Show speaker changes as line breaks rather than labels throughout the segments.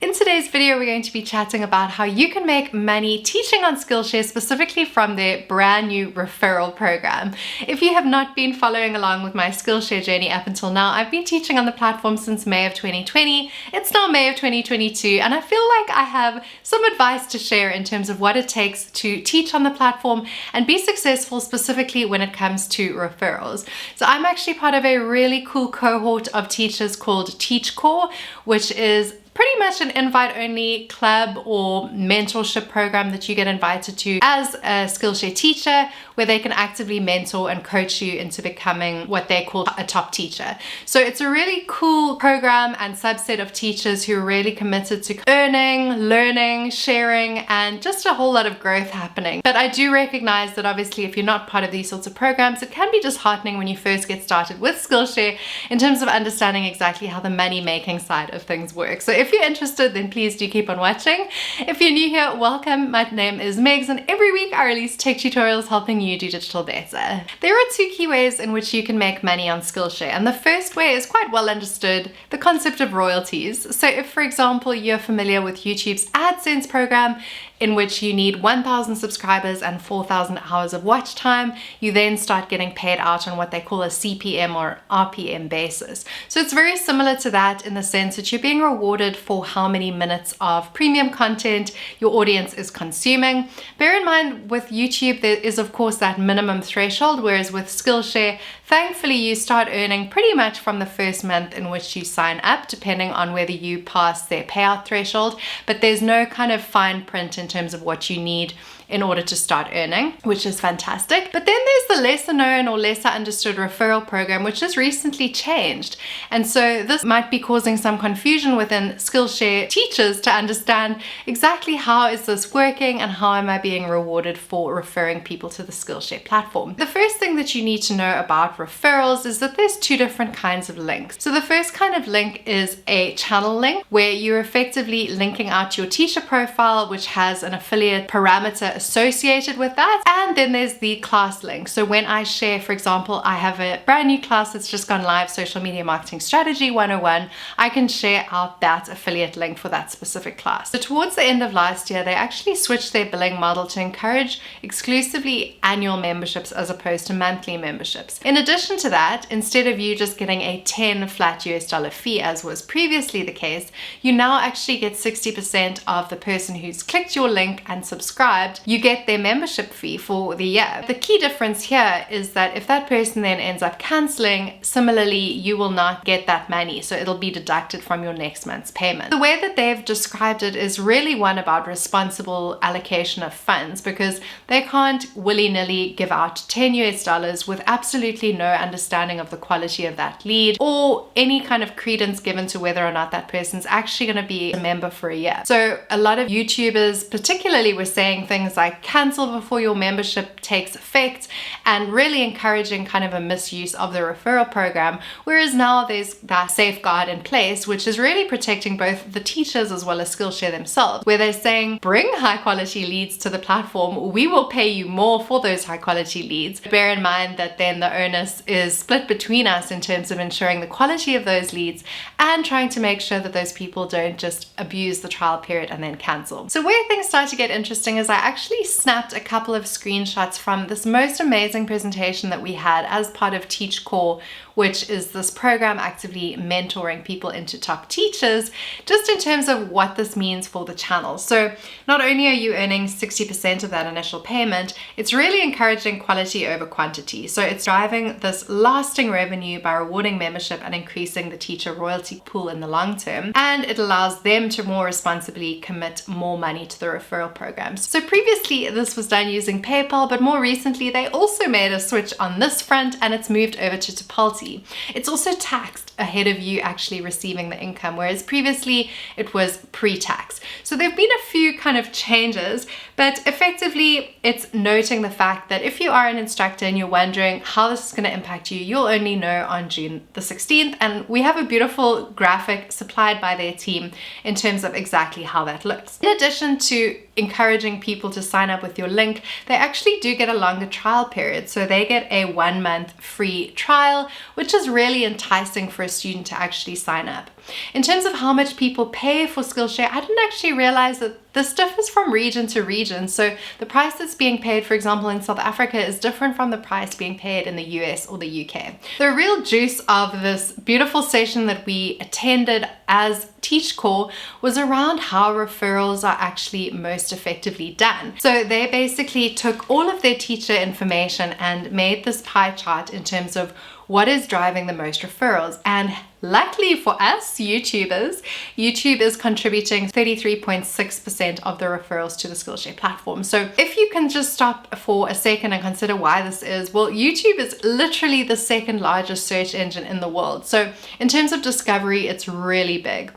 In today's video, we're going to be chatting about how you can make money teaching on Skillshare, specifically from their brand new referral program. If you have not been following along with my Skillshare journey up until now, I've been teaching on the platform since May of 2020. It's now May of 2022, and I feel like I have some advice to share in terms of what it takes to teach on the platform and be successful, specifically when it comes to referrals. So I'm actually part of a really cool cohort of teachers called Teach Corps, which is pretty much an invite-only club or mentorship program that you get invited to as a Skillshare teacher, where they can actively mentor and coach you into becoming what they call a top teacher. So it's a really cool program and subset of teachers who are really committed to earning, learning, sharing, and just a whole lot of growth happening. But I do recognize that obviously if you're not part of these sorts of programs, it can be disheartening when you first get started with Skillshare in terms of understanding exactly how the money-making side of things works. So if you're interested, then please do keep on watching. If you're new here, welcome. My name is Megs, and every week I release tech tutorials helping you do digital better. There are two key ways in which you can make money on Skillshare, and the first way is quite well understood, the concept of royalties. So if, for example, you're familiar with YouTube's AdSense program, in which you need 1,000 subscribers and 4,000 hours of watch time, you then start getting paid out on what they call a CPM or RPM basis. So it's very similar to that in the sense that you're being rewarded for how many minutes of premium content your audience is consuming. Bear in mind, with YouTube, there is of course that minimum threshold, whereas with Skillshare, thankfully you start earning pretty much from the first month in which you sign up, depending on whether you pass their payout threshold, but there's no kind of fine print in terms of what you need in order to start earning, which is fantastic. But then there's the lesser known or lesser understood referral program, which has recently changed. And so this might be causing some confusion within Skillshare teachers to understand exactly how is this working and how am I being rewarded for referring people to the Skillshare platform. The first thing that you need to know about referrals is that there's two different kinds of links. So the first kind of link is a channel link, where you're effectively linking out your teacher profile, which has an affiliate parameter associated with that. And then there's the class link. So when I share, for example, I have a brand new class that's just gone live, Social Media Marketing Strategy 101, I can share out that affiliate link for that specific class. So towards the end of last year, they actually switched their billing model to encourage exclusively annual memberships as opposed to monthly memberships. In addition to that, instead of you just getting a 10 flat US dollar fee, as was previously the case, you now actually get 60% of the person who's clicked your link and subscribed. You get their membership fee for the year. The key difference here is that if that person then ends up canceling, similarly, you will not get that money. So it'll be deducted from your next month's payment. The way that they've described it is really one about responsible allocation of funds, because they can't willy-nilly give out 10 US dollars with absolutely no understanding of the quality of that lead or any kind of credence given to whether or not that person's actually going to be a member for a year. So a lot of YouTubers particularly were saying things like cancel before your membership takes effect, and really encouraging kind of a misuse of the referral program, whereas now there's that safeguard in place, which is really protecting both the teachers as well as Skillshare themselves, where they're saying bring high quality leads to the platform, we will pay you more for those high quality leads. Bear in mind that then the onus is split between us in terms of ensuring the quality of those leads and trying to make sure that those people don't just abuse the trial period and then cancel. So where things start to get interesting is I actually snapped a couple of screenshots from this most amazing presentation that we had as part of Teach Corps, which is this program actively mentoring people into top teachers, just in terms of what this means for the channel. So not only are you earning 60% of that initial payment, it's really encouraging quality over quantity. So it's driving this lasting revenue by rewarding membership and increasing the teacher royalty pool in the long term. And it allows them to more responsibly commit more money to the referral programs. So previously this was done using PayPal, but more recently they also made a switch on this front, and it's moved over to Tipalti. It's also taxed ahead of you actually receiving the income, whereas previously it was pre-tax. So there've been a few kind of changes, but effectively it's noting the fact that if you are an instructor and you're wondering how this is going to impact you, you'll only know on June the 16th, and we have a beautiful graphic supplied by their team in terms of exactly how that looks. In addition to encouraging people to sign up with your link, they actually do get a longer trial period. So they get a 1 month free trial, which is really enticing for a student to actually sign up. In terms of how much people pay for Skillshare, I didn't actually realize that this differs from region to region. So the price that's being paid, for example, in South Africa is different from the price being paid in the US or the UK. The real juice of this beautiful session that we attended as Teach Corps was around how referrals are actually most effectively done. So they basically took all of their teacher information and made this pie chart in terms of what is driving the most referrals. And luckily for us YouTubers, YouTube is contributing 33.6% of the referrals to the Skillshare platform. So if you can just stop for a second and consider why this is, well, YouTube is literally the second largest search engine in the world. So in terms of discovery, it's really big.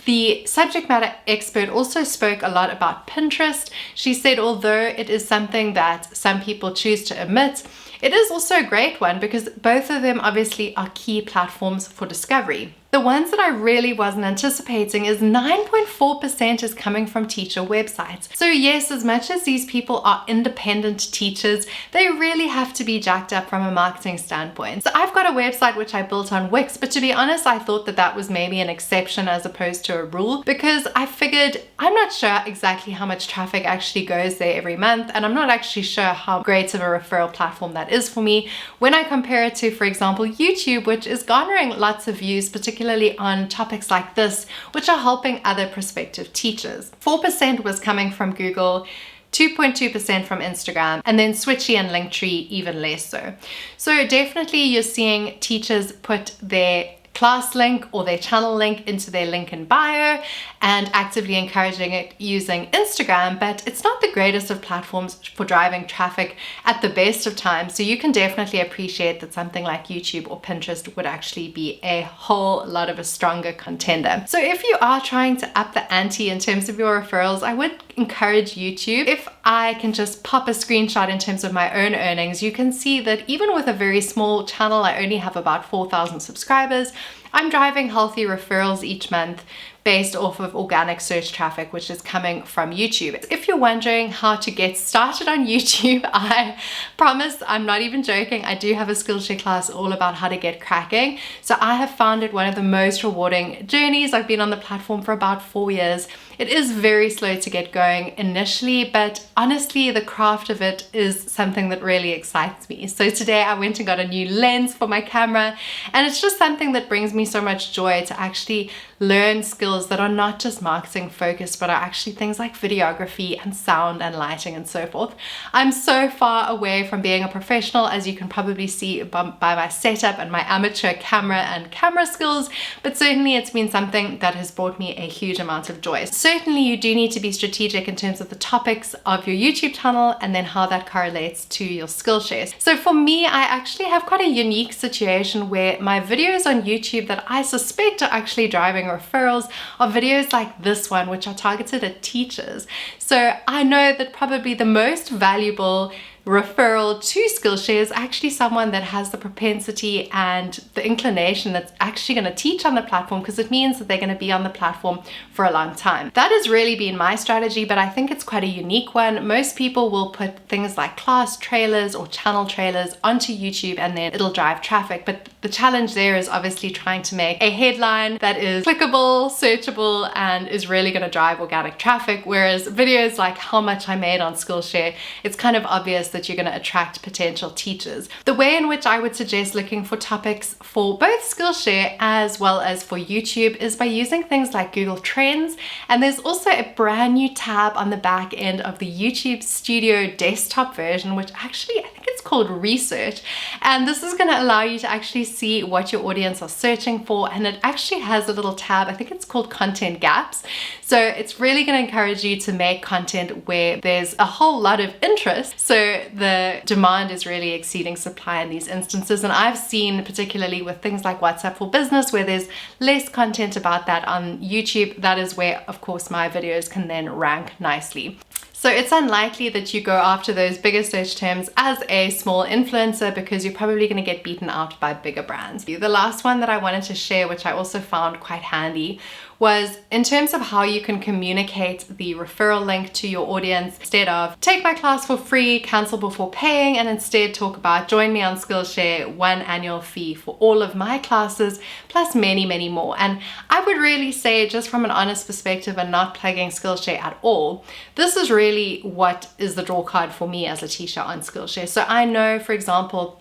The subject matter expert also spoke a lot about Pinterest. She said although it is something that some people choose to omit, it is also a great one because both of them obviously are key platforms for discovery. The ones that I really wasn't anticipating is 9.4% is coming from teacher websites. So yes, as much as these people are independent teachers, they really have to be jacked up from a marketing standpoint. So I've got a website which I built on Wix, but to be honest, I thought that that was maybe an exception as opposed to a rule, because I figured I'm not sure exactly how much traffic actually goes there every month, and I'm not actually sure how great of a referral platform that is for me when I compare it to, for example, YouTube, which is garnering lots of views, particularly on topics like this, which are helping other prospective teachers. 4% was coming from Google, 2.2% from Instagram, and then Switchy and Linktree even less so. So definitely you're seeing teachers put their class link or their channel link into their link in bio and actively encouraging it using Instagram, but it's not the greatest of platforms for driving traffic at the best of times. So you can definitely appreciate that something like YouTube or Pinterest would actually be a whole lot of a stronger contender. So if you are trying to up the ante in terms of your referrals, I would encourage YouTube. If I can just pop a screenshot in terms of my own earnings, you can see that even with a very small channel, I only have about 4,000 subscribers. I'm driving healthy referrals each month based off of organic search traffic, which is coming from YouTube. If you're wondering how to get started on YouTube, I promise I'm not even joking. I do have a Skillshare class all about how to get cracking. So I have found it one of the most rewarding journeys. I've been on the platform for about 4 years. It is very slow to get going initially, but honestly, the craft of it is something that really excites me. So today I went and got a new lens for my camera, and it's just something that brings me so much joy to actually learn skills that are not just marketing focused, but are actually things like videography and sound and lighting and so forth. I'm so far away from being a professional, as you can probably see by my setup and my amateur camera and camera skills, but certainly it's been something that has brought me a huge amount of joy. Certainly you do need to be strategic in terms of the topics of your YouTube channel and then how that correlates to your Skillshare. So for me, I actually have quite a unique situation where my videos on YouTube that I suspect are actually driving referrals are videos like this one, which are targeted at teachers. So I know that probably the most valuable referral to Skillshare is actually someone that has the propensity and the inclination that's actually going to teach on the platform, because it means that they're going to be on the platform for a long time. That has really been my strategy, but I think it's quite a unique one. Most people will put things like class trailers or channel trailers onto YouTube and then it'll drive traffic, but the challenge there is obviously trying to make a headline that is clickable, searchable, and is really going to drive organic traffic, whereas videos like how much I made on Skillshare, it's kind of obvious that you're going to attract potential teachers. The way in which I would suggest looking for topics for both Skillshare as well as for YouTube is by using things like Google Trends, and there's also a brand new tab on the back end of the YouTube Studio desktop version, which actually I think it's called Research, and this is going to allow you to actually see what your audience are searching for, and it actually has a little tab, I think it's called Content Gaps. So it's really going to encourage you to make content where there's a whole lot of interest, so the demand is really exceeding supply in these instances. And I've seen, particularly with things like WhatsApp for Business, where there's less content about that on YouTube, that is where of course my videos can then rank nicely. So it's unlikely that you go after those bigger search terms as a small influencer, because you're probably going to get beaten out by bigger brands. The last one that I wanted to share, which I also found quite handy, was in terms of how you can communicate the referral link to your audience. Instead of take my class for free, cancel before paying, and instead talk about join me on Skillshare, 1 annual fee for all of my classes, plus many, many more. And I would really say, just from an honest perspective and not plugging Skillshare at all, this is really what is the draw card for me as a teacher on Skillshare. So I know, for example,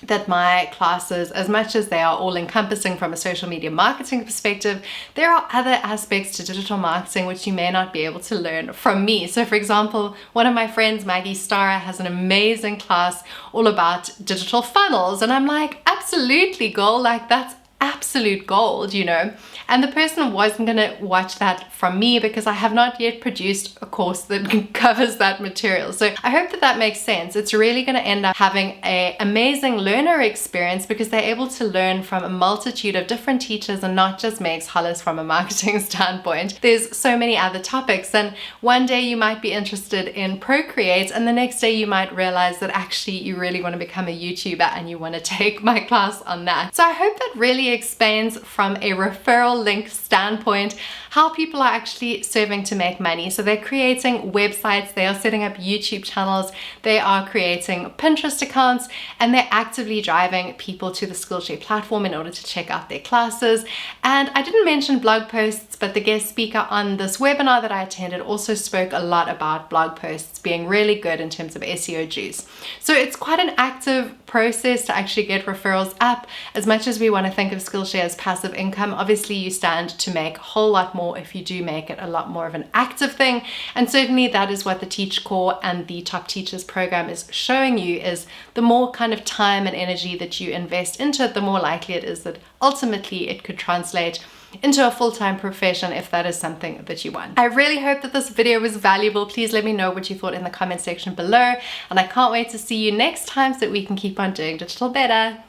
that my classes, as much as they are all encompassing from a social media marketing perspective, there are other aspects to digital marketing which you may not be able to learn from me. So for example, one of my friends, Maggie Stara, has an amazing class all about digital funnels. And I'm like, absolutely, girl, like that's absolute gold, you know. And the person wasn't going to watch that from me because I have not yet produced a course that covers that material. So I hope that that makes sense. It's really going to end up having an amazing learner experience because they're able to learn from a multitude of different teachers and not just Megs Hollis from a marketing standpoint. There's so many other topics, and one day you might be interested in Procreate and the next day you might realize that actually you really want to become a YouTuber and you want to take my class on that. So I hope that really explains from a referral link standpoint how people are actually serving to make money. So they're creating websites, they are setting up YouTube channels, they are creating Pinterest accounts, and they're actively driving people to the Skillshare platform in order to check out their classes. And I didn't mention blog posts, but the guest speaker on this webinar that I attended also spoke a lot about blog posts being really good in terms of SEO juice. So it's quite an active process to actually get referrals up. As much as we want to think of Skillshare as passive income, obviously you stand to make a whole lot more if you do make it a lot more of an active thing. And certainly that is what the Teach Corps and the Top Teachers program is showing you, is the more kind of time and energy that you invest into it, the more likely it is that ultimately it could translate into a full-time profession if that is something that you want. I really hope that this video was valuable. Please let me know what you thought in the comment section below, and I can't wait to see you next time so that we can keep on doing digital better.